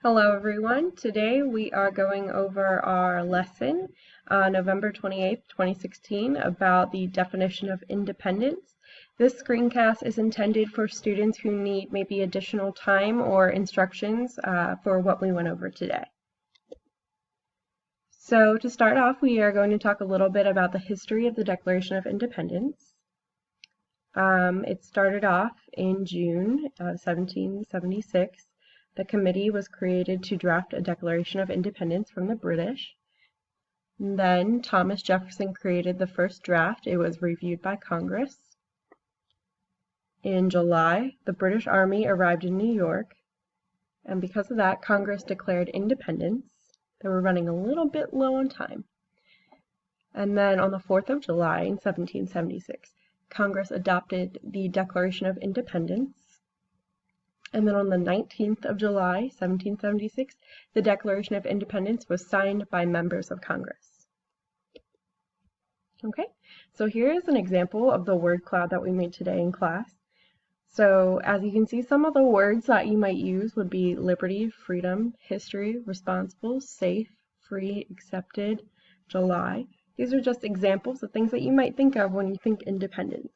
Hello everyone. Today we are going over our lesson on November 28th, 2016 about the definition of independence. This screencast is intended for students who need maybe additional time or instructions for what we went over today. So to start off, we are going to talk a little bit about the history of the Declaration of Independence. It started off in June of 1776. The committee was created to draft a Declaration of Independence from the British. Then Thomas Jefferson created the first draft. It was reviewed by Congress. In July, the British Army arrived in New York, and because of that, Congress declared independence. They were running a little bit low on time. And then on the 4th of July in 1776, Congress adopted the Declaration of Independence. And then on the 19th of July, 1776, the Declaration of Independence was signed by members of Congress. Okay, so here is an example of the word cloud that we made today in class. So as you can see, some of the words that you might use would be liberty, freedom, history, responsible, safe, free, accepted, July. These are just examples of things that you might think of when you think independence.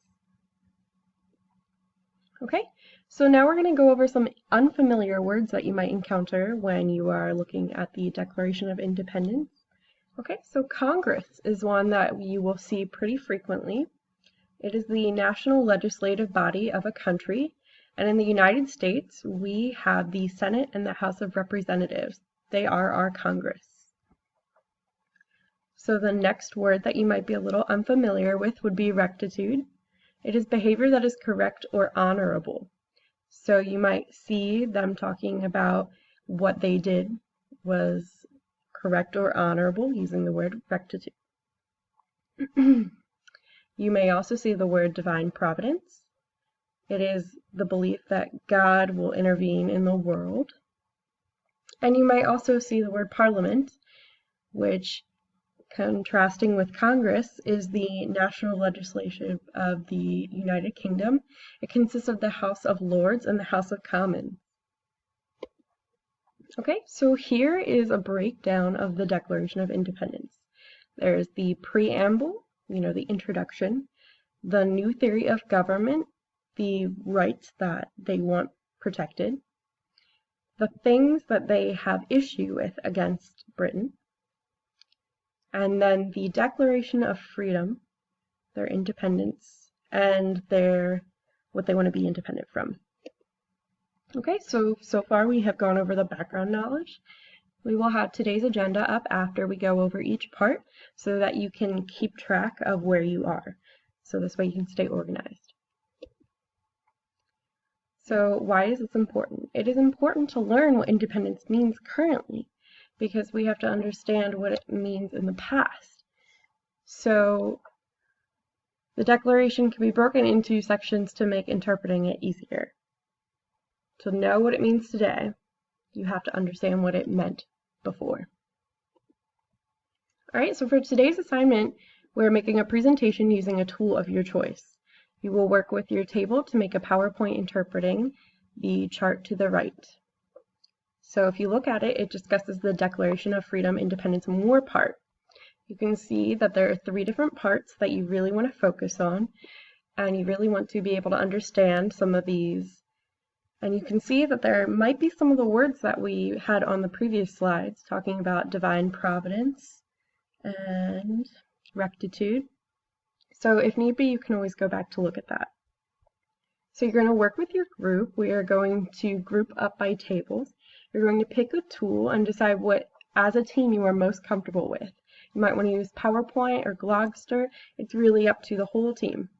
Okay, so now we're going to go over some unfamiliar words that you might encounter when you are looking at the Declaration of Independence. Okay, so Congress is one that you will see pretty frequently. It is the national legislative body of a country, and in the United States, we have the Senate and the House of Representatives. They are our Congress. So the next word that you might be a little unfamiliar with would be rectitude. It is behavior that is correct or honorable. So you might see them talking about what they did was correct or honorable using the word rectitude. You may also see the word divine providence. It is the belief that God will intervene in the world. And you might also see the word parliament, which, contrasting with Congress, is the national legislature of the United Kingdom. It consists of the House of Lords and the House of Commons. Okay, so here is a breakdown of the Declaration of Independence. There's the preamble, the introduction, the new theory of government, the rights that they want protected, the things that they have issue with against Britain, and then the Declaration of Freedom, their independence, and what they want to be independent from. Okay, so far we have gone over the background knowledge. We will have today's agenda up after we go over each part so that you can keep track of where you are. So this way you can stay organized. So why is this important? It is important to learn what independence means currently, because we have to understand what it means in the past. So the Declaration can be broken into sections to make interpreting it easier. To know what it means today, you have to understand what it meant before. All right, so for today's assignment, we're making a presentation using a tool of your choice. You will work with your table to make a PowerPoint interpreting the chart to the right. So if you look at it, it discusses the Declaration of Freedom, Independence, and War part. You can see that there are 3 different parts that you really want to focus on, and you really want to be able to understand some of these. And you can see that there might be some of the words that we had on the previous slides, talking about divine providence and rectitude. So if need be, you can always go back to look at that. So you're going to work with your group. We are going to group up by tables. You're going to pick a tool and decide what, as a team, you are most comfortable with. You might want to use PowerPoint or Glogster. It's really up to the whole team.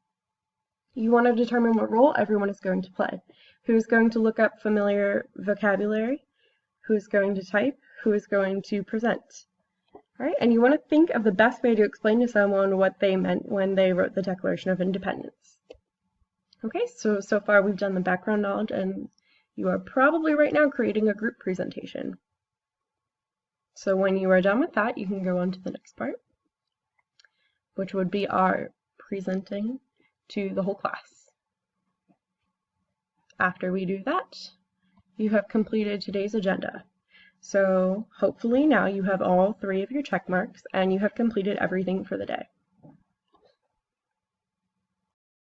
You want to determine what role everyone is going to play. Who's going to look up familiar vocabulary? Who's going to type? Who is going to present? All right, and you want to think of the best way to explain to someone what they meant when they wrote the Declaration of Independence. Okay, so far we've done the background knowledge, and you are probably right now creating a group presentation. So when you are done with that, you can go on to the next part, which would be our presenting to the whole class. After we do that, you have completed today's agenda. So hopefully now you have all 3 of your check marks and you have completed everything for the day.